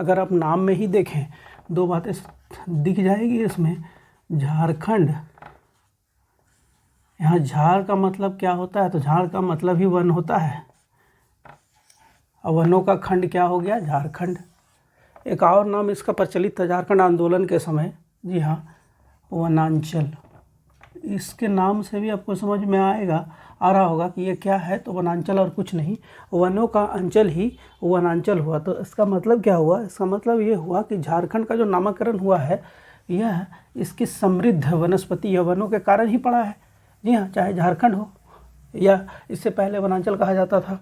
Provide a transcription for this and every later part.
अगर आप नाम में ही देखें दो बातें दिख जाएगी इसमें। झारखंड, यहाँ झार का मतलब क्या होता है, तो झार का मतलब ही वन होता है, और वनों का खंड क्या हो गया, झारखंड। एक और नाम इसका प्रचलित था झारखंड आंदोलन के समय, जी हाँ, वनांचल। इसके नाम से भी आपको समझ में आ रहा होगा कि ये क्या है, तो वनांचल और कुछ नहीं, वनों का अंचल ही वनांचल हुआ। तो इसका मतलब क्या हुआ, इसका मतलब ये हुआ कि झारखंड का जो नामकरण हुआ है यह इसकी समृद्ध वनस्पति या वनों के कारण ही पड़ा है। जी हाँ, चाहे झारखंड हो या इससे पहले वनांचल कहा जाता था।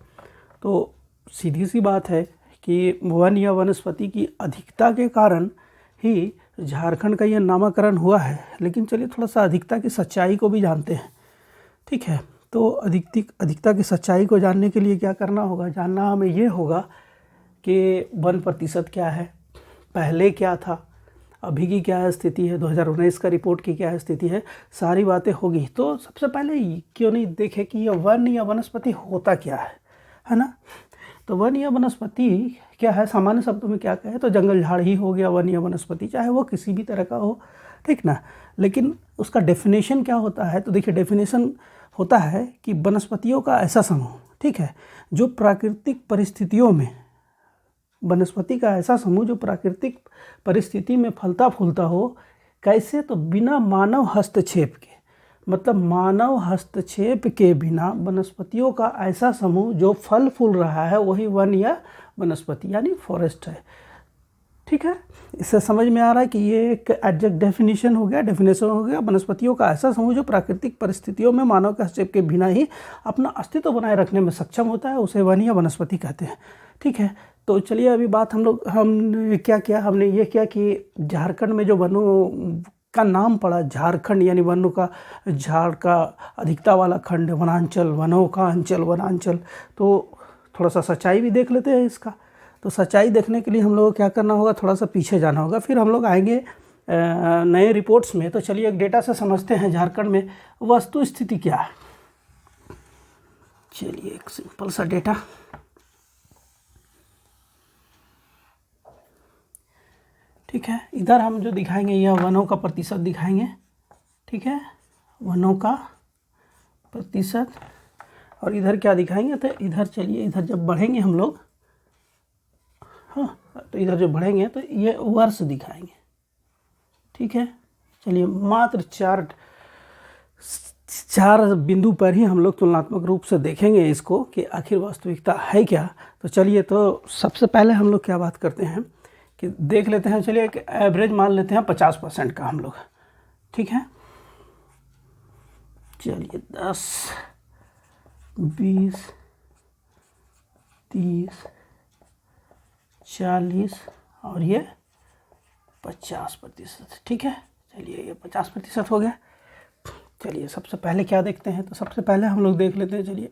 तो सीधी सी बात है कि वन या वनस्पति की अधिकता के कारण ही झारखंड का यह नामकरण हुआ है। लेकिन चलिए थोड़ा सा अधिकता की सच्चाई को भी जानते हैं, ठीक है। तो अधिकता की सच्चाई को जानने के लिए क्या करना होगा, जानना हमें ये होगा कि वन प्रतिशत क्या है, पहले क्या था, अभी की क्या स्थिति है, 2019 का रिपोर्ट की क्या स्थिति है, सारी बातें होगी। तो सबसे पहले क्यों नहीं देखें कि यह वन या वनस्पति होता क्या है ना। तो वन या वनस्पति क्या है, सामान्य शब्दों में क्या कहें तो जंगल झाड़ ही हो गया वन या वनस्पति, चाहे वो किसी भी तरह का हो, ठीक ना। लेकिन उसका डेफिनेशन क्या होता है, तो देखिए डेफिनेशन होता है कि वनस्पतियों का ऐसा समूह, ठीक है, जो प्राकृतिक परिस्थितियों में, वनस्पति का ऐसा समूह जो प्राकृतिक परिस्थिति में फलता फूलता हो। कैसे, तो बिना मानव हस्तक्षेप के, मतलब मानव हस्तक्षेप के बिना वनस्पतियों का ऐसा समूह जो फल फूल रहा है, वही वन या वनस्पति यानी फॉरेस्ट है, ठीक है। इससे समझ में आ रहा है कि ये एक एग्जैक्ट डेफिनेशन हो गया वनस्पतियों का ऐसा समूह जो प्राकृतिक परिस्थितियों में मानव के हस्तक्षेप के बिना ही अपना अस्तित्व बनाए रखने में सक्षम होता है, उसे वन या वनस्पति कहते हैं, ठीक है। तो चलिए अभी बात हमने क्या किया, हमने ये किया कि झारखंड में जो वनों का नाम पड़ा झारखंड, यानी वनों का, झाड़ का अधिकता वाला खंड, वनांचल, वनों का अंचल, वनांचल। तो थोड़ा सा सच्चाई भी देख लेते हैं इसका। तो सच्चाई देखने के लिए हम लोग को क्या करना होगा, थोड़ा सा पीछे जाना होगा, फिर हम लोग आएंगे नए रिपोर्ट्स में। तो चलिए एक डेटा से समझते हैं झारखंड में वस्तु स्थिति क्या है। चलिए एक सिंपल सा डेटा, ठीक है। इधर हम जो दिखाएंगे यह वनों का प्रतिशत दिखाएंगे, ठीक है, वनों का प्रतिशत। और इधर क्या दिखाएंगे, तो इधर चलिए, इधर जब बढ़ेंगे हम लोग, हाँ, तो इधर जो बढ़ेंगे तो ये वर्ष दिखाएंगे, ठीक है। चलिए मात्र चार बिंदु पर ही हम लोग तुलनात्मक रूप से देखेंगे इसको कि आखिर वास्तविकता है क्या। तो चलिए, तो सबसे पहले हम लोग क्या बात करते हैं कि देख लेते हैं, चलिए एक एवरेज मान लेते हैं 50% का हम लोग, ठीक है। चलिए 10, 20, 30, 40 और ये 50%, ठीक है। चलिए ये 50% हो गया। चलिए सबसे पहले क्या देखते हैं, तो सबसे पहले हम लोग देख लेते हैं, चलिए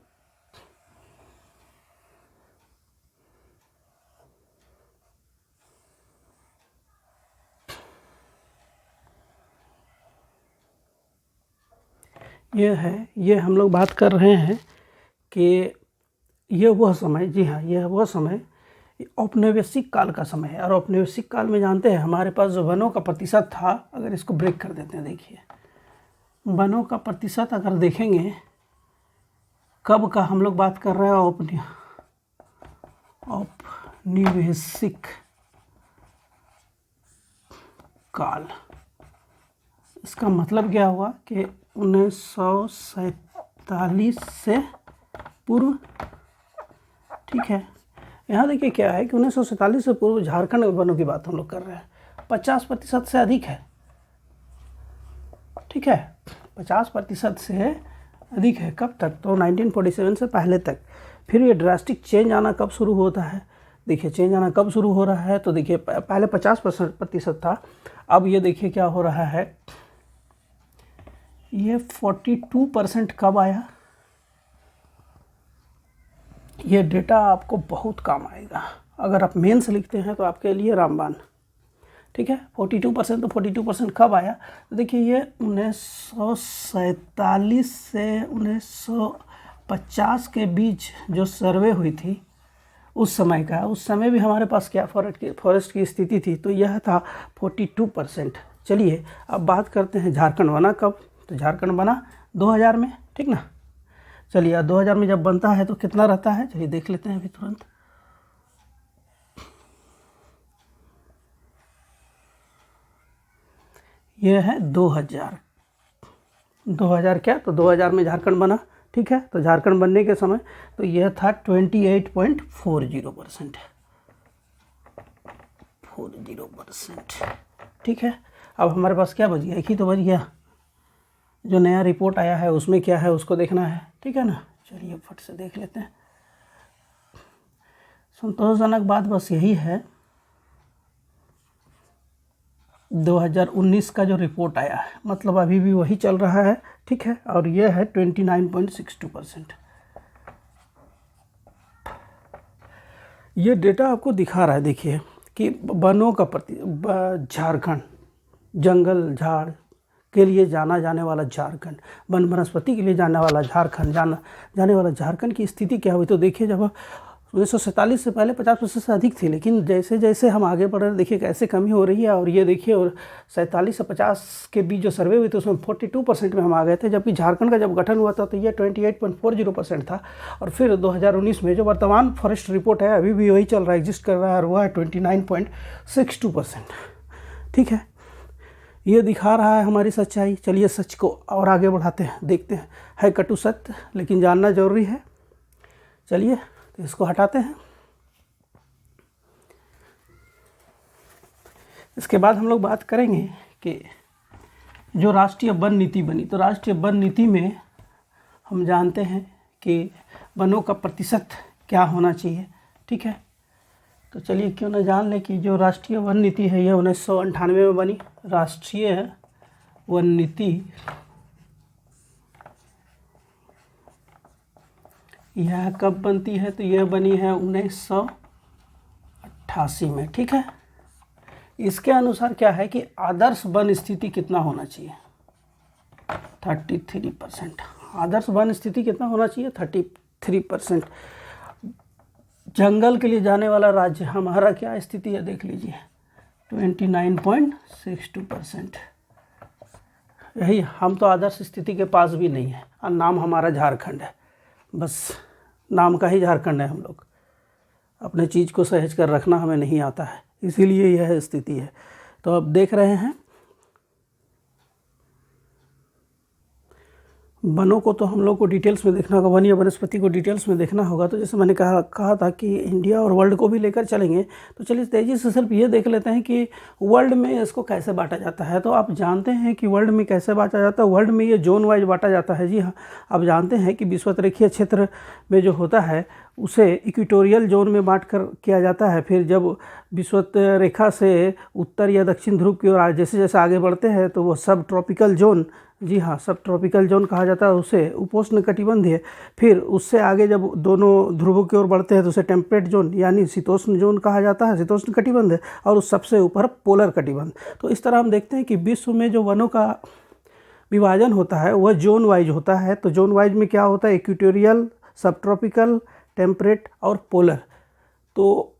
ये हम लोग बात कर रहे हैं कि ये वह समय, जी हाँ, यह वह समय औपनिवेशिक काल का समय है। और औपनिवेशिक काल में जानते हैं हमारे पास जो वनों का प्रतिशत था, अगर इसको ब्रेक कर देते हैं, देखिए वनों का प्रतिशत अगर देखेंगे कब का हम लोग बात कर रहे हैं, औपनिवेशिक काल। इसका मतलब क्या हुआ कि 1947 से पूर्व, ठीक है। यहाँ देखिए क्या है कि 1947 से पूर्व झारखंड में वनों की बात हम लोग कर रहे हैं, 50% से अधिक है, ठीक है, 50% से अधिक है। कब तक, तो 1947 से पहले तक। फिर ये ड्रास्टिक चेंज आना कब शुरू होता है, देखिए चेंज आना कब शुरू हो रहा है, तो देखिए पहले 50% था, अब ये देखिए क्या हो रहा है, ये 42% कब आया। ये डेटा आपको बहुत काम आएगा, अगर आप मेंस लिखते हैं तो आपके लिए रामबाण, ठीक है। 42%, तो 42% कब आया, तो देखिए ये 1947 से 1950 के बीच जो सर्वे हुई थी, उस समय का, उस समय भी हमारे पास क्या फॉरेस्ट की स्थिति थी, तो यह था 42%। चलिए अब बात करते हैं झारखंड बना कब। तो झारखंड बना 2000 में, ठीक ना। चलिए 2000 में जब बनता है तो कितना रहता है, चलिए देख लेते हैं अभी तुरंत। यह है 2000 क्या, तो 2000 में झारखंड बना, ठीक है। तो झारखंड बनने के समय तो यह था 28.40%, 40%, ठीक है। अब हमारे पास क्या बच गया, एक ही तो बच गया। जो नया रिपोर्ट आया है उसमें क्या है उसको देखना है, ठीक है ना। चलिए फट से देख लेते हैं। संतोषजनक बात बस यही है, 2019 का जो रिपोर्ट आया है मतलब अभी भी वही चल रहा है, ठीक है। और यह है 29.62%। ये डेटा आपको दिखा रहा है, देखिए कि वनों का झारखंड, जंगल झाड़ के लिए जाना जाने वाला झारखंड, वन वनस्पति के लिए जाने वाला झारखंड, जाने वाला झारखंड की स्थिति क्या हुई। तो देखिए जब 1947 से पहले 50% से अधिक थी, लेकिन जैसे जैसे हम आगे बढ़ रहे हैं देखिए कैसे कमी हो रही है। और ये देखिए, और 47 से 50 के बीच जो सर्वे हुई थी उसमें 42% में हम आ गए थे, जबकि झारखंड का जब गठन हुआ था तो ये 28.40% था। और फिर 2019 में जो वर्तमान फॉरेस्ट रिपोर्ट है अभी भी वही चल रहा है, एग्जिस्ट कर रहा है, और वह है 29.62%, ठीक है। ये दिखा रहा है हमारी सच्चाई। चलिए सच को और आगे बढ़ाते हैं, देखते हैं। है कटु सत्य लेकिन जानना जरूरी है। चलिए तो इसको हटाते हैं। इसके बाद हम लोग बात करेंगे कि जो राष्ट्रीय वन नीति बनी, तो राष्ट्रीय वन नीति में हम जानते हैं कि वनों का प्रतिशत क्या होना चाहिए, ठीक है। तो चलिए क्यों ना जान लें कि जो राष्ट्रीय वन नीति है यह 1998 में बनी। राष्ट्रीय वन नीति यह कब बनती है, तो यह बनी है 1988 में, ठीक है। इसके अनुसार क्या है कि आदर्श वन स्थिति कितना होना चाहिए, 33%। आदर्श वन स्थिति कितना होना चाहिए, 33%। जंगल के लिए जाने वाला राज्य हमारा क्या स्थिति है देख लीजिए, 29.62%। यही, हम तो आदर्श स्थिति के पास भी नहीं है, और नाम हमारा झारखंड है, बस नाम का ही झारखंड है। हम लोग अपने चीज़ को सहेज कर रखना हमें नहीं आता है, इसीलिए यह स्थिति है। तो अब देख रहे हैं वनों को, तो हम लोग को डिटेल्स में देखना होगा, वन या वनस्पति को डिटेल्स में देखना होगा। तो जैसे मैंने कहा था कि इंडिया और वर्ल्ड को भी लेकर चलेंगे, तो चलिए तेज़ी से सिर्फ ये देख लेते हैं कि वर्ल्ड में इसको कैसे बांटा जाता है। तो आप जानते हैं कि वर्ल्ड में कैसे बांटा जाता है, वर्ल्ड में ये जोन वाइज बांटा जाता है। जी हाँ, आप जानते हैं कि विषुवतरेखीय क्षेत्र में जो होता है उसे इक्वेटोरियल जोन में बांट कर किया जाता है। फिर जब विषुवत रेखा से उत्तर या दक्षिण ध्रुव की ओर जैसे जैसे आगे बढ़ते हैं तो वो सब ट्रॉपिकल जोन, जी हाँ, सब ट्रॉपिकल जोन कहा जाता है, उसे उपोष्ण कटिबंधीय। फिर उससे आगे जब दोनों ध्रुवों की ओर बढ़ते हैं तो उसे टेम्परेट जोन यानी शीतोष्ण जोन कहा जाता है, शीतोष्ण कटिबंध। और उस सबसे ऊपर पोलर कटिबंध। तो इस तरह हम देखते हैं कि विश्व में जो वनों का विभाजन होता है वह जोन वाइज होता है। तो जोन वाइज में क्या होता है, इक्वेटोरियल, सब ट्रॉपिकल, टेम्परेट और पोलर। तो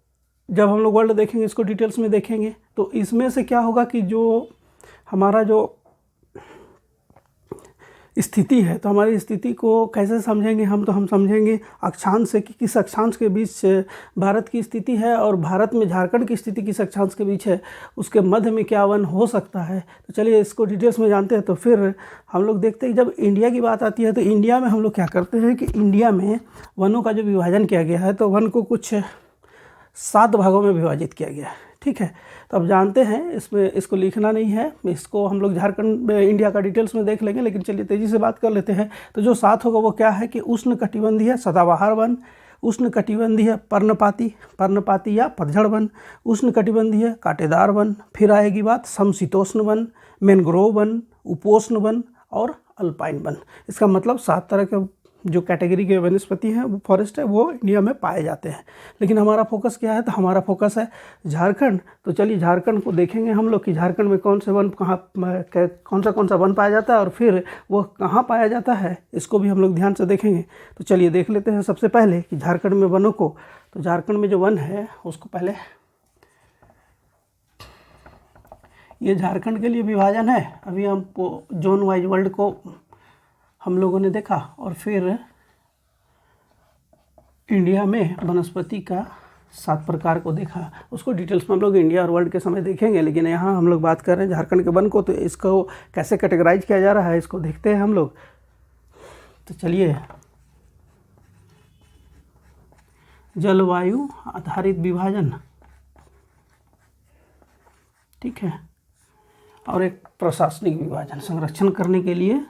जब हम लोग वर्ल्ड देखेंगे, इसको डिटेल्स में देखेंगे, तो इसमें से क्या होगा कि जो हमारा जो स्थिति है, तो हमारी स्थिति को कैसे समझेंगे हम, तो हम समझेंगे अक्षांश से कि किस अक्षांश के बीच भारत की स्थिति है, और भारत में झारखंड की स्थिति किस अक्षांश के बीच है, उसके मध्य में क्या वन हो सकता है। तो चलिए इसको डिटेल्स में जानते हैं। तो फिर हम लोग देखते हैं जब इंडिया की बात आती है तो इंडिया में हम लोग क्या करते हैं कि इंडिया में वनों का जो विभाजन किया गया है, तो वन को कुछ 7 भागों में विभाजित किया गया है, ठीक है। तो अब जानते हैं, इसमें इसको लिखना नहीं है, इसको हम लोग झारखंड इंडिया का डिटेल्स में देख लेंगे, लेकिन चलिए तेज़ी से बात कर लेते हैं। तो जो 7 होगा वो क्या है कि उष्ण कटिबंधीय सदाबहार वन, उष्ण कटिबंधीय पर्णपाती या पतझड़ वन, उष्ण कटिबंधीय कांटेदार वन, फिर आएगी बात समशीतोष्ण वन, मैंग्रोव वन, उपोष्ण वन और अल्पाइन वन। इसका मतलब 7 तरह के जो कैटेगरी के वनस्पति हैं, वो फॉरेस्ट है, वो इंडिया में पाए जाते हैं। लेकिन हमारा फोकस क्या है, तो हमारा फोकस है झारखंड। तो चलिए झारखंड को देखेंगे हम लोग कि झारखंड में कौन से वन कौन सा वन पाया जाता है और फिर वो कहाँ पाया जाता है, इसको भी हम लोग ध्यान से देखेंगे। तो चलिए देख लेते हैं सबसे पहले कि झारखंड में वनों को। तो झारखंड में जो वन है उसको पहले, ये झारखंड के लिए विभाजन है। अभी हमको जोन वाइज वर्ल्ड को हम लोगों ने देखा और फिर इंडिया में वनस्पति का 7 प्रकार को देखा। उसको डिटेल्स में हम लोग इंडिया और वर्ल्ड के समय देखेंगे, लेकिन यहाँ हम लोग बात कर रहे हैं झारखंड के वन को। तो इसको कैसे कैटेगराइज किया जा रहा है, इसको देखते हैं हम लोग। तो चलिए, जलवायु आधारित विभाजन, ठीक है, और एक प्रशासनिक विभाजन। संरक्षण करने के लिए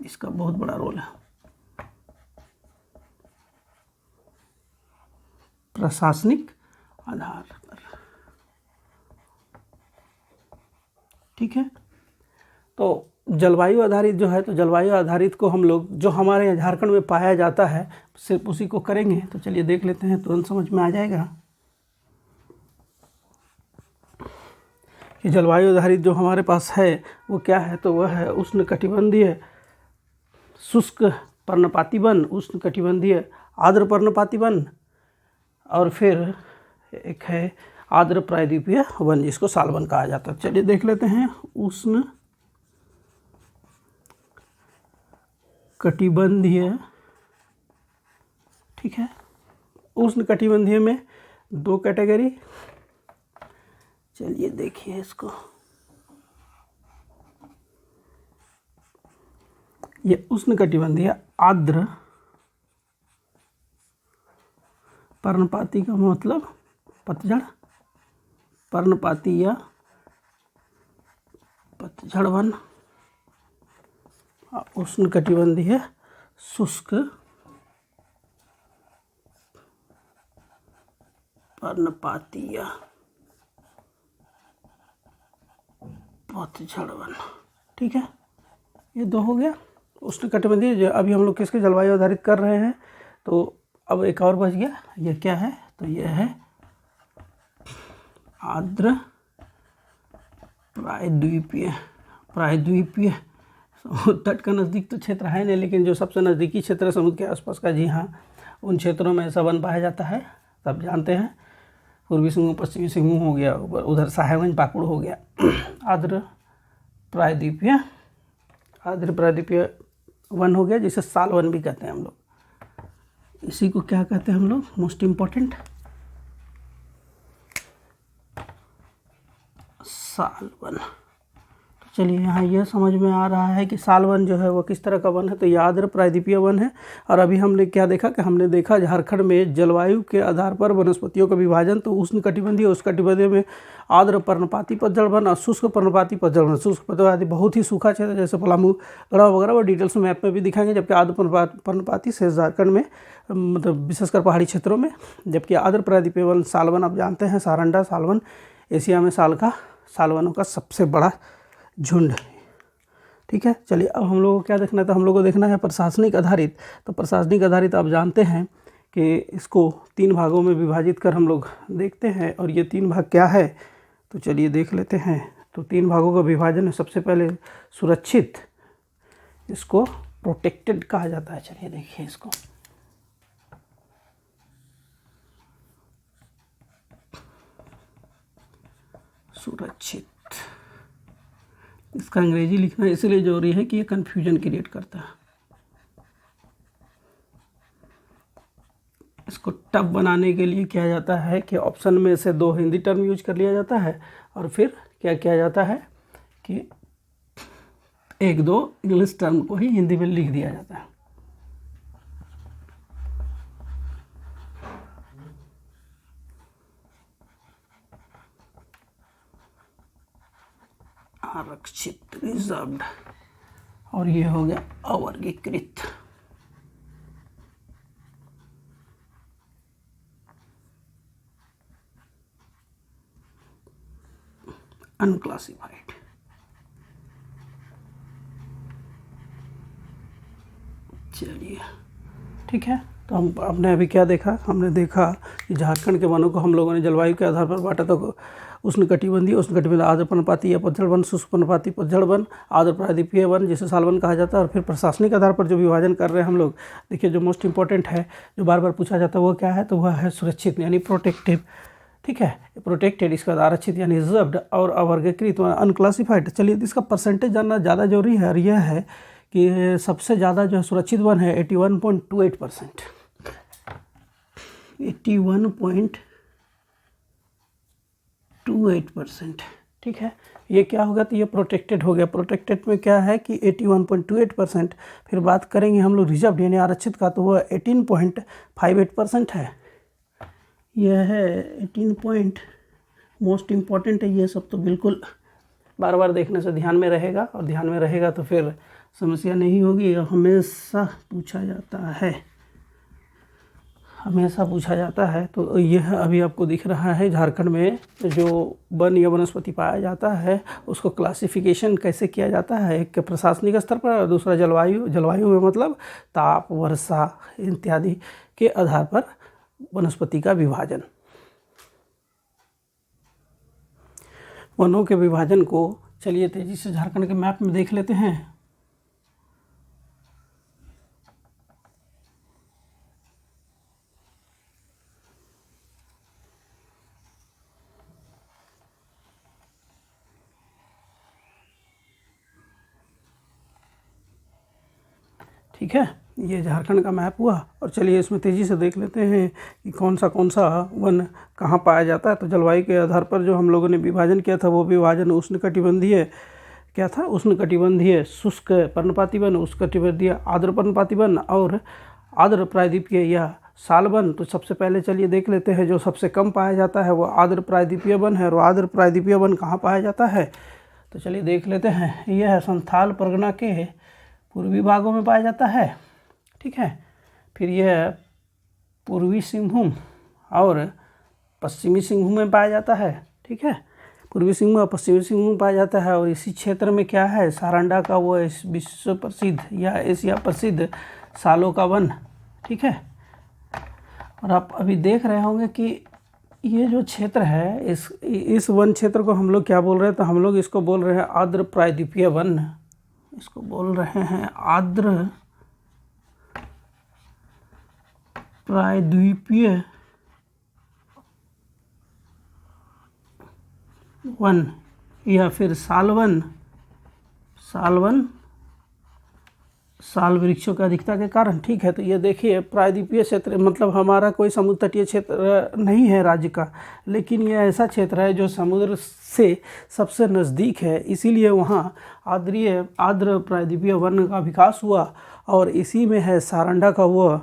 इसका बहुत बड़ा रोल है। प्रशासनिक आधार पर, ठीक है। तो जलवायु आधारित जो है, तो जलवायु आधारित को हम लोग जो हमारे यहाँ झारखंड में पाया जाता है सिर्फ उसी को करेंगे। तो चलिए देख लेते हैं, तुरंत समझ में आ जाएगा कि जलवायु आधारित जो हमारे पास है वो क्या है। तो वह है उष्णकटिबंधीय शुष्क पर्णपाती वन, उष्णकटिबंधीय आर्द्र पर्णपाती वन, और फिर एक है आर्द्र प्रायद्वीपीय वन, जिसको सालवन कहा जाता है। चलिए देख लेते हैं। उष्ण कटिबंधीय, ठीक है, उष्ण कटिबंधीय में 2 कैटेगरी। चलिए देखिए इसको, ये उष्ण कटिबंधीय आर्द्र पर्णपाती का मतलब पतझड़, पर्णपाती या पतझड़ वन, उष्ण कटिबंधीय शुष्क पर्णपाती या पतझड़ वन, ठीक है। ये 2 हो गया उष्ण कटिबंधीय। अभी हम लोग किसके जलवायु आधारित कर रहे हैं, तो अब एक और बच गया। ये क्या है, तो ये है आर्द्र प्रायद्वीपीय। प्रायद्वीपीय तट का नज़दीक तो क्षेत्र है नहीं, लेकिन जो सबसे नज़दीकी क्षेत्र है समुद्र के आसपास का, जी हाँ, उन क्षेत्रों में ऐसा वन पाया जाता है। सब जानते हैं, पूर्वी सिंहभूम, पश्चिमी सिंहभूम हो गया, उधर साहेबगंज पाकुड़ हो गया। आर्द्र प्रायद्वीपीय, आर्द्र प्रायद्वीपीय वन हो गया, जिसे साल वन भी कहते हैं हम लोग। इसी को क्या कहते हैं हम लोग, मोस्ट इम्पोर्टेंट, साल वन। चलिए यहाँ यह समझ में आ रहा है कि साल वन जो है वो किस तरह का वन है। तो ये आर्द्र प्रायद्वीपीय वन है। और अभी हमने क्या देखा कि हमने देखा झारखंड में जलवायु के आधार पर वनस्पतियों का विभाजन। तो उष्ण कटिबंधीय, उस कटिबंधीय में आर्द्र पर्णपाती पतझड़ वन और शुष्क पर्णपाती पतझड़ वन। शुष्क पर्णपाती बहुत ही सूखा क्षेत्र, जैसे पलामू, गढ़वा वगैरह, वो डिटेल्स मैप में भी दिखाएंगे। जबकि आर्द्र पर्णपाती से झारखंड में, मतलब विशेषकर पहाड़ी क्षेत्रों में। जबकि आर्द्र प्रायद्वीपीय वन साल वन, आप जानते हैं, सारंडा साल वन एशिया में साल वनों का सबसे बड़ा झुंड, ठीक है। चलिए अब हम लोगों को क्या देखना है, तो हम लोगों को देखना है प्रशासनिक आधारित। तो प्रशासनिक आधारित आप जानते हैं कि इसको 3 भागों में विभाजित कर हम लोग देखते हैं। और ये 3 भाग क्या है, तो चलिए देख लेते हैं। तो 3 भागों का विभाजन है। सबसे पहले सुरक्षित, इसको प्रोटेक्टेड कहा जाता है। चलिए देखिए इसको, सुरक्षित, इसका अंग्रेजी लिखना इसलिए जरूरी है कि ये कन्फ्यूजन क्रिएट करता है। इसको टफ बनाने के लिए किया जाता है कि ऑप्शन में से 2 हिंदी टर्म यूज कर लिया जाता है, और फिर क्या किया जाता है कि 1-2 इंग्लिश टर्म को ही हिंदी में लिख दिया जाता है। आरक्षित, रिजर्व्ड, और ये हो गया अवर्गीकृत। अनक्लासिफाइड। चलिए ठीक है। तो हमने अभी क्या देखा, हमने देखा कि झारखंड के वनों को हम लोगों ने जलवायु के आधार पर बांटा। तो उष्णकटिबंधीय आर्द्र पर्णपाती या पतझड़ वन, शुष्क पर्णपाती पतझड़ वन, आर्द्र प्रायद्वीपीय वन जिसे साल वन कहा जाता है। और फिर प्रशासनिक आधार पर जो विभाजन कर रहे हैं हम लोग, देखिए जो मोस्ट इंपॉर्टेंट है, जो बार बार पूछा जाता है वो क्या है, तो वह है सुरक्षित यानी प्रोटेक्टिव। ठीक है, प्रोटेक्टेड, इसके बाद आरक्षित यानी रिजर्व्ड, और अवर्गीकृत अनक्लासिफाइड। चलिए इसका परसेंटेज जानना ज़्यादा जरूरी है, और यह है कि सबसे ज़्यादा जो है सुरक्षित वन है 81.28%। 81.28%। ठीक है, ये क्या होगा, तो ये प्रोटेक्टेड हो गया। प्रोटेक्टेड में क्या है कि 81.28%। फिर बात करेंगे हम लोग रिजर्व यानी आरक्षित का, तो वह 18.58% है। यह है 18 मोस्ट इम्पॉर्टेंट है। ये सब तो बिल्कुल बार बार देखने से ध्यान में रहेगा, और ध्यान में रहेगा तो फिर समस्या नहीं होगी। हमेशा पूछा जाता है, हमेशा पूछा जाता है। तो यह अभी आपको दिख रहा है, झारखंड में जो वन या वनस्पति पाया जाता है उसको क्लासिफिकेशन कैसे किया जाता है, एक प्रशासनिक स्तर पर, और दूसरा जलवायु में मतलब ताप, वर्षा इत्यादि के आधार पर वनस्पति का विभाजन। वनों के विभाजन को चलिए तेजी से झारखंड के मैप में देख लेते हैं। ठीक है, ये झारखंड का मैप हुआ। और चलिए इसमें तेज़ी से देख लेते हैं कि कौन सा वन कहाँ पाया जाता है। तो जलवायु के आधार पर जो हम लोगों ने विभाजन किया था, वो विभाजन उष्णकटिबंधीय क्या था, उष्णकटिबंधीय शुष्क पर्णपाती वन, उष्णकटिबंधीय आर्द्र पर्णपाती वन और आर्द्र प्रायद्वीपीय या साल वन। तो सबसे पहले चलिए देख लेते हैं, जो सबसे कम पाया जाता है वो आर्द्र प्रायद्वीपीय वन है। और आर्द्र प्रायद्वीपीय वन कहाँ पाया जाता है, तो चलिए देख लेते हैं। यह है संथाल परगना के पूर्वी भागों में पाया जाता है। ठीक है, फिर यह पूर्वी सिंहभूम और पश्चिमी सिंहभूम में पाया जाता है। ठीक है, पूर्वी सिंहभूम और पश्चिमी सिंहभूम में पाया जाता है। और इसी क्षेत्र में क्या है, सारंडा का वो विश्व प्रसिद्ध या एशिया प्रसिद्ध सालों का वन। ठीक है, और आप अभी देख रहे होंगे कि ये जो क्षेत्र है, इस वन क्षेत्र को हम लोग क्या बोल रहे हैं, तो हम लोग इसको बोल रहे हैं आर्द्र प्रायद्वीपीय वन। इसको बोल रहे हैं आर्द्र प्रायद्वीपीय वन या फिर सालवन। साल वृक्षों की अधिकता के कारण। ठीक है, तो ये देखिए प्रायद्वीपीय क्षेत्र मतलब हमारा कोई समुद्र तटीय क्षेत्र नहीं है राज्य का, लेकिन ये ऐसा क्षेत्र है जो समुद्र से सबसे नज़दीक है, इसीलिए वहाँ आर्द्र प्रायद्वीपीय वन का विकास हुआ। और इसी में है सारंडा का वो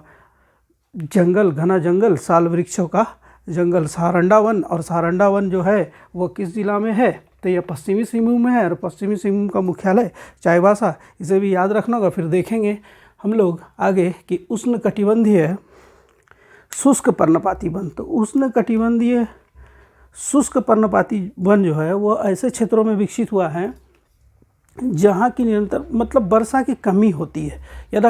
जंगल, घना जंगल, साल वृक्षों का जंगल, सारंडा वन। और सारंडा वन जो है वो किस जिला में है, तो यह पश्चिमी सिंहभूम में है। और पश्चिमी सिंहभूम का मुख्यालय चाईबासा, इसे भी याद रखना होगा। फिर देखेंगे हम लोग आगे कि उष्णकटिबंधीय शुष्क पर्णपाती वन। तो उष्णकटिबंधीय शुष्क पर्णपाती वन जो है वो ऐसे क्षेत्रों में विकसित हुआ है जहाँ की निरंतर मतलब वर्षा की कमी होती है, यदा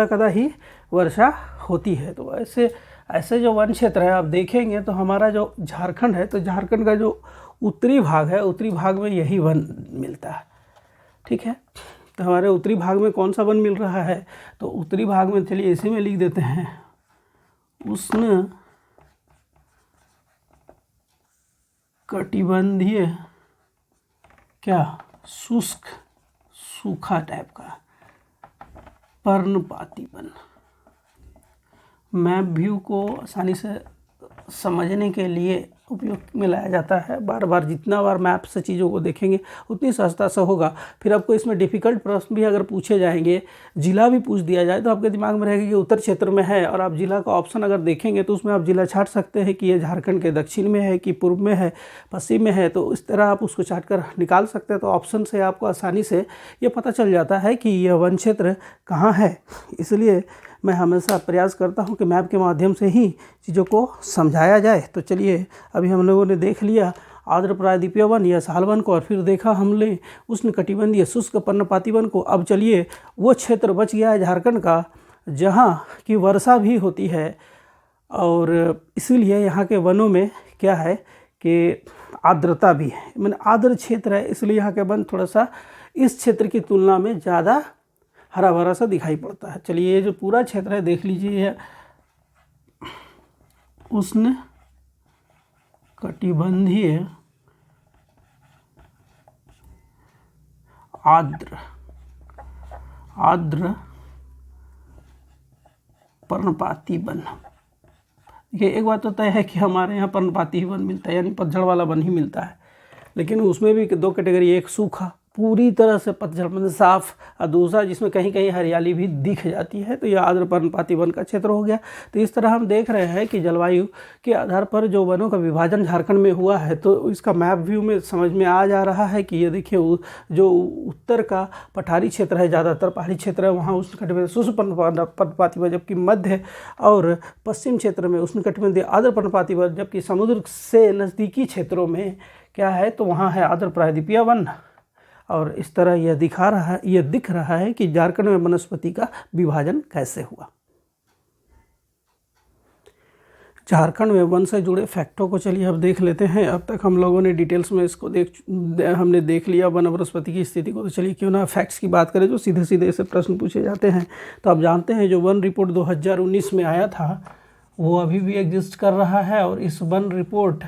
कदा ही वर्षा होती है। तो ऐसे जो वन क्षेत्र है आप देखेंगे तो हमारा जो झारखंड है, तो झारखंड का जो उत्तरी भाग है, उत्तरी भाग में यही वन मिलता है। ठीक है, तो हमारे उत्तरी भाग में कौन सा वन मिल रहा है, तो उत्तरी भाग में चलिए इसी में लिख देते हैं उष्ण कटिबंधीय क्या शुष्क सूखा टाइप का पर्णपाती वन। मैप व्यू को आसानी से समझने के लिए उपयोग में लाया जाता है। बार बार जितना बार मैप से चीज़ों को देखेंगे उतनी सहजता से होगा। फिर आपको इसमें डिफ़िकल्ट प्रश्न भी अगर पूछे जाएंगे, जिला भी पूछ दिया जाए, तो आपके दिमाग में रहेगा कि उत्तर क्षेत्र में है, और आप जिला का ऑप्शन अगर देखेंगे तो उसमें आप जिला छाट सकते हैं कि ये झारखंड के दक्षिण में है कि पूर्व में है, पश्चिम में है। तो इस तरह आप उसको छाट कर निकाल सकते हैं। तो ऑप्शन से आपको आसानी से ये पता चल जाता है कि यह वन क्षेत्र कहाँ है। इसलिए मैं हमेशा प्रयास करता हूं कि मैप के माध्यम से ही चीज़ों को समझाया जाए। तो चलिए अभी हम लोगों ने देख लिया आर्द्र प्रायद्वीपीय वन या साल वन को, और फिर देखा हमने उष्णकटिबंधीय शुष्क पर्णपाती वन को। अब चलिए वो क्षेत्र बच गया है झारखंड का जहाँ की वर्षा भी होती है, और इसीलिए यहाँ के वनों में क्या है कि आर्द्रता भी है, मैंने आर्द्र क्षेत्र है, इसलिए यहाँ के वन थोड़ा सा इस क्षेत्र की तुलना में ज़्यादा हरा भरा सा दिखाई पड़ता है। चलिए, ये जो पूरा क्षेत्र है देख लीजिए, उष्ण कटिबंधीय आर्द्र पर्णपाती वन। देखिए, एक बात तो तय है कि हमारे यहाँ पर्णपाती ही वन मिलता है, यानी पतझड़ वाला वन ही मिलता है, लेकिन उसमें भी दो कैटेगरी, एक सूखा पूरी तरह से पतझड़ मतलब साफ, और दूसरा जिसमें कहीं कहीं हरियाली भी दिख जाती है, तो यह आर्द्र पर्णपाती वन का क्षेत्र हो गया। तो इस तरह हम देख रहे हैं कि जलवायु के आधार पर जो वनों का विभाजन झारखंड में हुआ है, तो इसका मैप व्यू में समझ में आ जा रहा है कि ये देखिए, जो उत्तर का पठारी क्षेत्र है, ज़्यादातर पहाड़ी क्षेत्र है, वहाँ उष्णकटिबंधीय शुष्क पर्णपाती वन, जबकि मध्य और पश्चिम क्षेत्र में उष्णकटिबंधीय आर्द्र पर्णपाती वन, जबकि समुद्र से नज़दीकी क्षेत्रों में क्या है, तो वहाँ है आर्द्र प्रायद्वीपीय वन। और इस तरह यह दिख रहा है कि झारखंड में वनस्पति का विभाजन कैसे हुआ। झारखंड में वन से जुड़े फैक्टों को चलिए अब देख लेते हैं। अब तक हम लोगों ने डिटेल्स में इसको हमने देख लिया वन वनस्पति की स्थिति को, तो चलिए क्यों ना फैक्ट्स की बात करें जो सीधे सीधे ऐसे प्रश्न पूछे जाते हैं। तो आप जानते हैं जो वन रिपोर्ट 2019 में आया था वो अभी भी एग्जिस्ट कर रहा है, और इस वन रिपोर्ट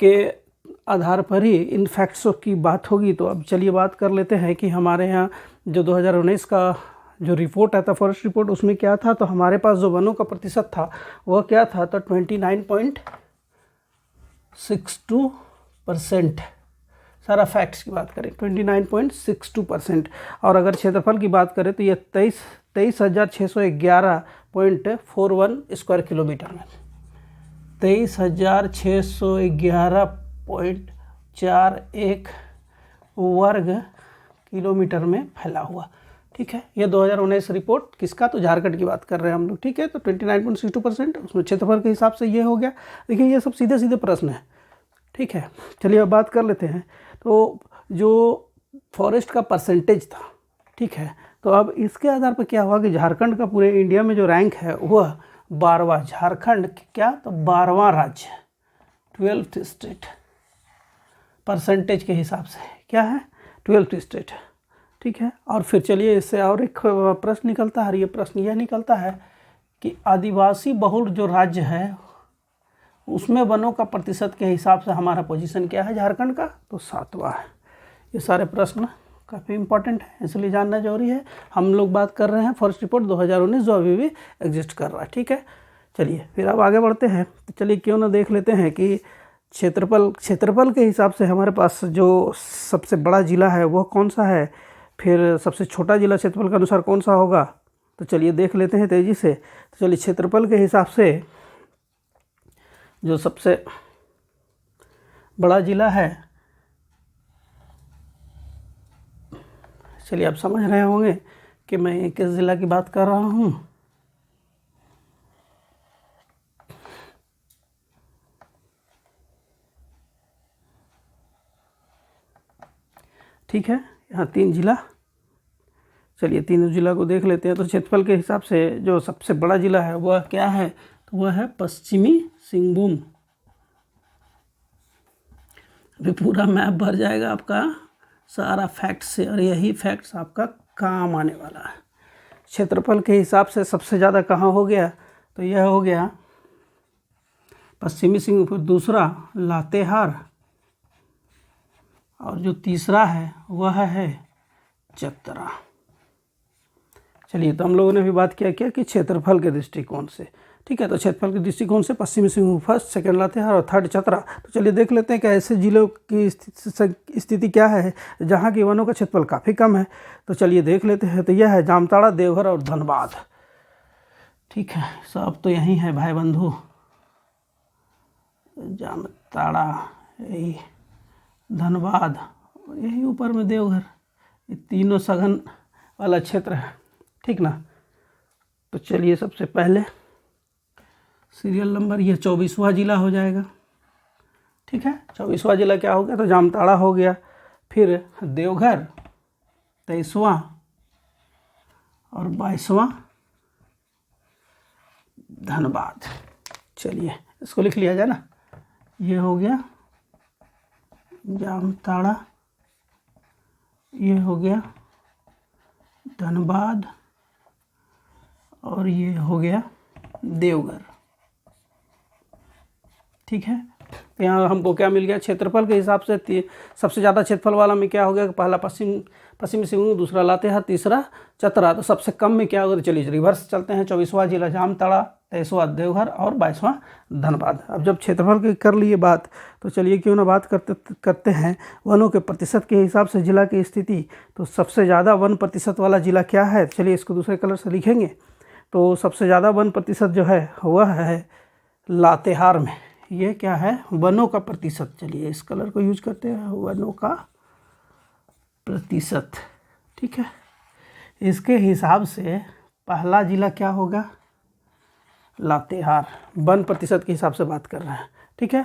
के आधार पर ही इन फैक्ट्सों की बात होगी। तो अब चलिए बात कर लेते हैं कि हमारे यहाँ जो 2019 का जो रिपोर्ट आया था, फॉरेस्ट रिपोर्ट, उसमें क्या था। तो हमारे पास जो वनों का प्रतिशत था वह क्या था, तो 29.62%। सारा फैक्ट्स की बात करें 29.62%, और अगर क्षेत्रफल की बात करें तो यह 23,611.41 स्क्वायर किलोमीटर में, 23,611.41 वर्ग किलोमीटर में फैला हुआ। ठीक है, ये 2019 रिपोर्ट किसका, तो झारखंड की बात कर रहे हैं हम लोग। ठीक है, तो 29.62%, उसमें क्षेत्रफल के हिसाब से ये हो गया। देखिए, ये सब सीधे सीधे प्रश्न है। ठीक है, चलिए अब बात कर लेते हैं। तो जो फॉरेस्ट का परसेंटेज था, ठीक है, तो अब इसके आधार पर क्या हुआ कि झारखंड का पूरे इंडिया में जो रैंक है वह 12वां, झारखंड क्या, तो 12वां राज्य, 12th स्टेट परसेंटेज के हिसाब से क्या है, 12th स्टेट। ठीक है, और फिर चलिए इससे और एक प्रश्न निकलता है, और ये प्रश्न यह निकलता है कि आदिवासी बहुल जो राज्य है उसमें वनों का प्रतिशत के हिसाब से हमारा पोजीशन क्या है झारखंड का, तो 7वां है। ये सारे प्रश्न काफ़ी इंपॉर्टेंट है, इसलिए जानना जरूरी है। हम लोग बात कर रहे हैं फॉरेस्ट रिपोर्ट 2019 जो अभी भी एग्जिस्ट कर रहा है। ठीक है, चलिए फिर अब आगे बढ़ते हैं। तो चलिए क्यों ना देख लेते हैं कि क्षेत्रफल के हिसाब से हमारे पास जो सबसे बड़ा ज़िला है वह कौन सा है, फिर सबसे छोटा ज़िला क्षेत्रफल के अनुसार कौन सा होगा। तो चलिए देख लेते हैं तेज़ी से। तो चलिए क्षेत्रफल के हिसाब से जो सबसे बड़ा ज़िला है, चलिए आप समझ रहे होंगे कि मैं किस ज़िला की बात कर रहा हूँ। ठीक है, यहाँ 3 ज़िला, चलिए तीनों ज़िला को देख लेते हैं। तो क्षेत्रफल के हिसाब से जो सबसे बड़ा ज़िला है वह क्या है, तो वह है पश्चिमी सिंहभूम। अभी पूरा मैप भर जाएगा आपका सारा फैक्ट्स से, और यही फैक्ट्स आपका काम आने वाला है। क्षेत्रफल के हिसाब से सबसे ज़्यादा कहाँ हो गया, तो यह हो गया पश्चिमी सिंहभूम, दूसरा लातेहार, और जो तीसरा है वह है चतरा। चलिए, तो हम लोगों ने भी बात किया क्या कि क्षेत्रफल के दृष्टिकोण से। ठीक है, तो क्षेत्रफल के दृष्टिकोण से पश्चिमी सिंहभूम फर्स्ट, सेकंड लातेहार और थर्ड चतरा। तो चलिए देख लेते हैं कि ऐसे जिलों की स्थिति क्या है जहाँ की वनों का क्षेत्रफल काफ़ी कम है। तो चलिए देख लेते हैं। तो यह है जामताड़ा, देवघर और धनबाद। ठीक है, सब तो यही है भाई बंधु, जामताड़ा, यही धनबाद, यही ऊपर में देवघर, ये तीनों सघन वाला क्षेत्र है। ठीक ना, तो चलिए सबसे पहले सीरियल नंबर ये 24वां जिला हो जाएगा। ठीक है, 24वां जिला क्या हो गया, तो जामताड़ा हो गया, फिर देवघर 23वां और 22वां धनबाद। चलिए इसको लिख लिया जाए ना, ये हो गया जामताड़ा, ये हो गया धनबाद, और ये हो गया देवघर। ठीक है, तो यहाँ हमको क्या मिल गया, क्षेत्रफल के हिसाब से सबसे ज़्यादा क्षेत्रफल वाला में क्या हो गया, पहला पश्चिमी सिंहभूम, दूसरा लातेहार, तीसरा चतरा। तो सबसे कम में क्या होगा, चलिए रिवर्स चलते हैं। 24वां जिला जामताड़ा, 23वां देवघर और 22वां धनबाद। अब जब क्षेत्रफल की कर लिए बात, तो चलिए क्यों ना बात करते हैं वनों के प्रतिशत के हिसाब से जिला की स्थिति। तो सबसे ज़्यादा वन प्रतिशत वाला जिला क्या है, चलिए इसको दूसरे कलर से लिखेंगे। तो सबसे ज़्यादा वन प्रतिशत जो है वह है लातेहार में। ये क्या है, वनों का प्रतिशत। चलिए इस कलर को यूज करते हैं, वनों का प्रतिशत। ठीक है, इसके हिसाब से पहला जिला क्या होगा, लातेहार। वन प्रतिशत के हिसाब से बात कर रहे हैं। ठीक है,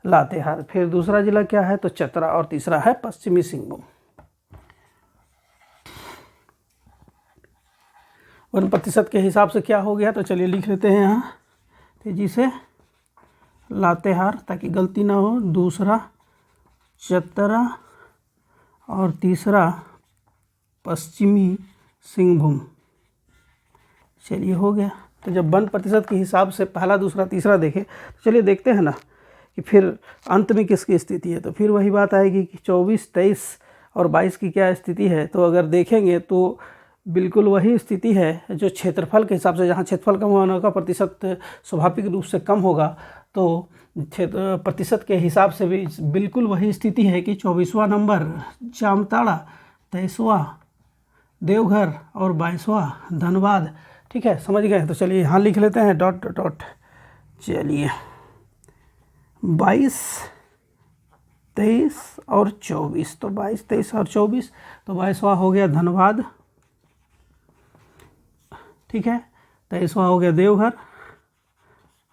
लातेहार। फिर दूसरा जिला क्या है, तो चतरा, और तीसरा है पश्चिमी सिंहभूम। वन प्रतिशत के हिसाब से क्या हो गया, तो चलिए लिख लेते हैं यहाँ तेजी से, लातेहार ताकि गलती ना हो, दूसरा चतरा और तीसरा पश्चिमी सिंहभूम। चलिए हो गया। तो जब वन प्रतिशत के हिसाब से पहला, दूसरा, तीसरा देखें, तो चलिए देखते हैं ना कि फिर अंत में किसकी स्थिति है। तो फिर वही बात आएगी कि 24, 23 और 22 की क्या स्थिति है। तो अगर देखेंगे तो बिल्कुल वही स्थिति है जो क्षेत्रफल के हिसाब से, जहाँ क्षेत्रफल कम होने का प्रतिशत स्वाभाविक रूप से कम होगा, तो क्षेत्र प्रतिशत के हिसाब से भी बिल्कुल वही स्थिति है कि 24वां नंबर जामताड़ा, 23वां देवघर और 22वां धनबाद। ठीक है, समझ गए। तो चलिए यहाँ लिख लेते हैं डॉट डॉट। चलिए 22, 23 और 24, तो 22, 23 और 24, तो 22वां हो गया धनबाद। ठीक है, 23वां हो गया देवघर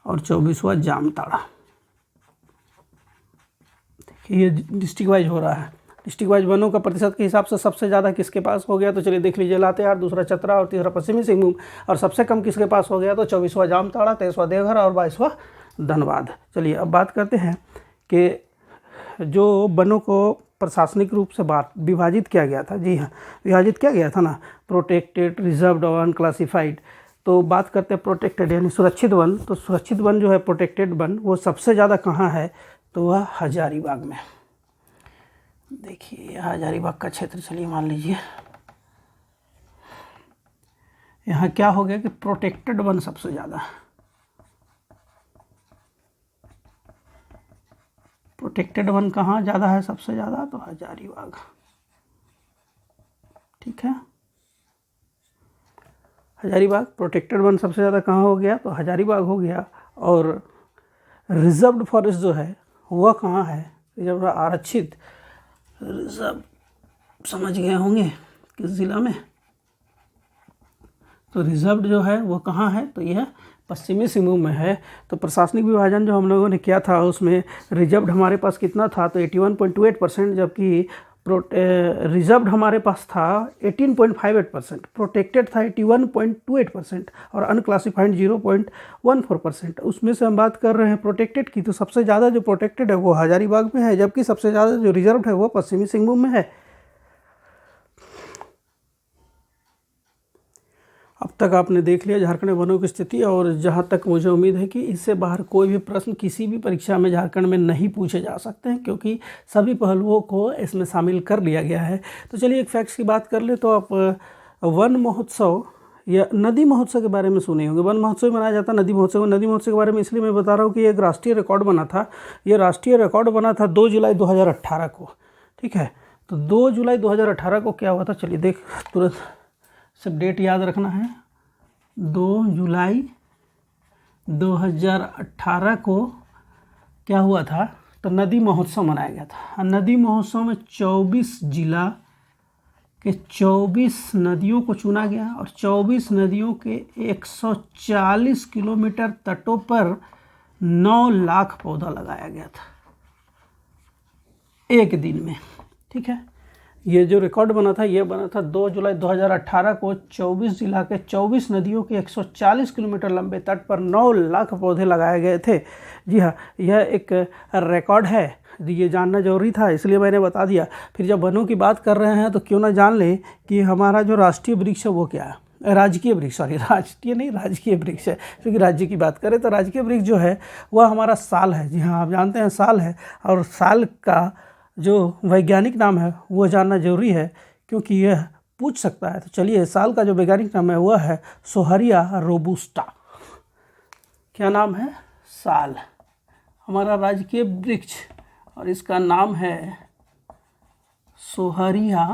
और 24वां जामताड़ा। देखिए ये डिस्ट्रिक्ट वाइज हो रहा है। डिस्ट्रिक्ट वाइज वनों का प्रतिशत के हिसाब से सबसे ज़्यादा किसके पास हो गया, तो चलिए देख लीजिए, लातेहार, दूसरा चतरा और तीसरा पश्चिमी सिंहभूम। और सबसे कम किसके पास हो गया, तो 24वां जामताड़ा, 23वां देवघर और 22वां धनबाद। चलिए अब बात करते हैं कि जो वनों को प्रशासनिक रूप से विभाजित किया गया था। जी हाँ, विभाजित किया गया था ना, प्रोटेक्टेड, रिजर्व्ड और अनक्लासिफाइड। तो बात करते हैं प्रोटेक्टेड यानी सुरक्षित वन। तो सुरक्षित वन जो है, प्रोटेक्टेड वन, वो सबसे ज़्यादा कहाँ है, तो वह हजारीबाग में। देखिए हजारीबाग का क्षेत्र, चलिए मान लीजिए यहाँ क्या हो गया कि प्रोटेक्टेड वन सबसे ज़्यादा, प्रोटेक्टेड वन कहाँ ज़्यादा है, सबसे ज़्यादा, तो हजारीबाग। ठीक है, हजारीबाग प्रोटेक्टेड वन सबसे ज़्यादा कहाँ हो गया, तो हजारीबाग हो गया। और रिजर्व्ड फॉरेस्ट जो है वह कहाँ है, रिजर्व आरक्षित, रिजर्व समझ गए होंगे किस ज़िला में। तो रिजर्व्ड जो है वो कहाँ है, तो यह पश्चिमी सिंहभूम में है। तो प्रशासनिक विभाजन जो हम लोगों ने किया था उसमें रिजर्व्ड हमारे पास कितना था, तो 81.28%, जबकि रिजर्व्ड हमारे पास था 18.58%, प्रोटेक्टेड था 81.28% और अनक्लासिफाइड 0.14%। उसमें से हम बात कर रहे हैं प्रोटेक्टेड की, तो सबसे ज़्यादा जो प्रोटेक्टेड है वो हजारीबाग में है, जबकि सबसे ज़्यादा जो रिजर्व्ड है वो पश्चिमी सिंहभूम में है। अब तक आपने देख लिया झारखंड में वनों की स्थिति, और जहाँ तक मुझे उम्मीद है कि इससे बाहर कोई भी प्रश्न किसी भी परीक्षा में झारखंड में नहीं पूछे जा सकते हैं, क्योंकि सभी पहलुओं को इसमें शामिल कर लिया गया है। तो चलिए एक फैक्ट्स की बात कर ले, तो आप वन महोत्सव या नदी महोत्सव के बारे में सुने होंगे। वन महोत्सव मनाया जाता है, नदी महोत्सव। नदी महोत्सव के बारे में इसलिए मैं बता रहा हूँ कि एक राष्ट्रीय रिकॉर्ड बना था। ये राष्ट्रीय रिकॉर्ड बना था 2 जुलाई 2018 को। ठीक है, तो 2 जुलाई 2018 को क्या हुआ था, चलिए देख, तुरंत सब डेट याद रखना है। 2 जुलाई 2018 को क्या हुआ था, तो नदी महोत्सव मनाया गया था। नदी महोत्सव में 24 जिला के 24 नदियों को चुना गया, और 24 नदियों के 140 किलोमीटर तटों पर 9 लाख पौधा लगाया गया था एक दिन में। ठीक है, ये जो रिकॉर्ड बना था ये बना था 2 जुलाई 2018 को। 24 जिला के 24 नदियों के 140 किलोमीटर लंबे तट पर 9 लाख पौधे लगाए गए थे। जी हाँ, यह एक रिकॉर्ड है, ये जानना जरूरी था इसलिए मैंने बता दिया। फिर जब वनों की बात कर रहे हैं तो क्यों ना जान लें कि हमारा जो राष्ट्रीय वृक्ष है वो क्या है, राजकीय वृक्ष, सॉरी राष्ट्रीय नहीं राजकीय वृक्ष है, क्योंकि राज्य की बात करें तो राजकीय वृक्ष जो है वह हमारा साल है। जी हाँ, आप जानते हैं साल है, और साल का जो वैज्ञानिक नाम है वो जानना जरूरी है क्योंकि यह पूछ सकता है। तो चलिए, साल का जो वैज्ञानिक नाम है वह है सोहरिया रोबुस्टा। क्या नाम है? साल, हमारा राजकीय वृक्ष, और इसका नाम है सोहरिया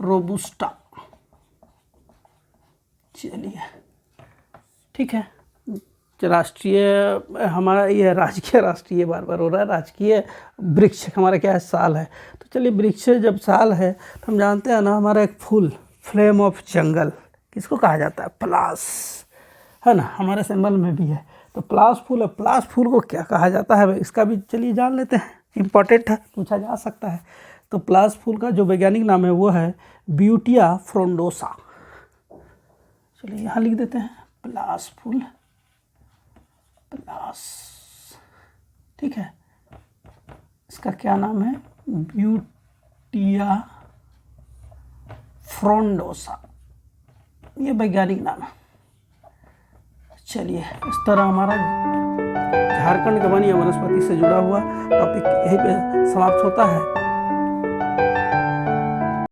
रोबुस्टा। चलिए ठीक है, राष्ट्रीय हमारा ये राजकीय, राष्ट्रीय बार बार हो रहा है, राजकीय वृक्ष हमारा क्या है? साल है। तो चलिए, वृक्ष जब साल है तो हम जानते हैं ना, हमारा एक फूल, फ्लेम ऑफ जंगल, किसको कहा जाता है? पलास, है ना, हमारे सिंबल में भी है। तो पलास फूल है, पलास फूल को क्या कहा जाता है इसका भी चलिए जान लेते हैं, इम्पॉर्टेंट है, पूछा जा सकता है। तो पलास फूल का जो वैज्ञानिक नाम है वो है ब्यूटिया फ्रोंडोसा। चलिए यहाँ लिख देते हैं पलास फूल, पलास, ठीक है। इसका क्या नाम है? ब्यूटिया फ्रोंडोसा, ये वैज्ञानिक नाम है। चलिए, इस तरह हमारा झारखंड का वन या वनस्पति से जुड़ा हुआ टॉपिक यहीं पे समाप्त होता है।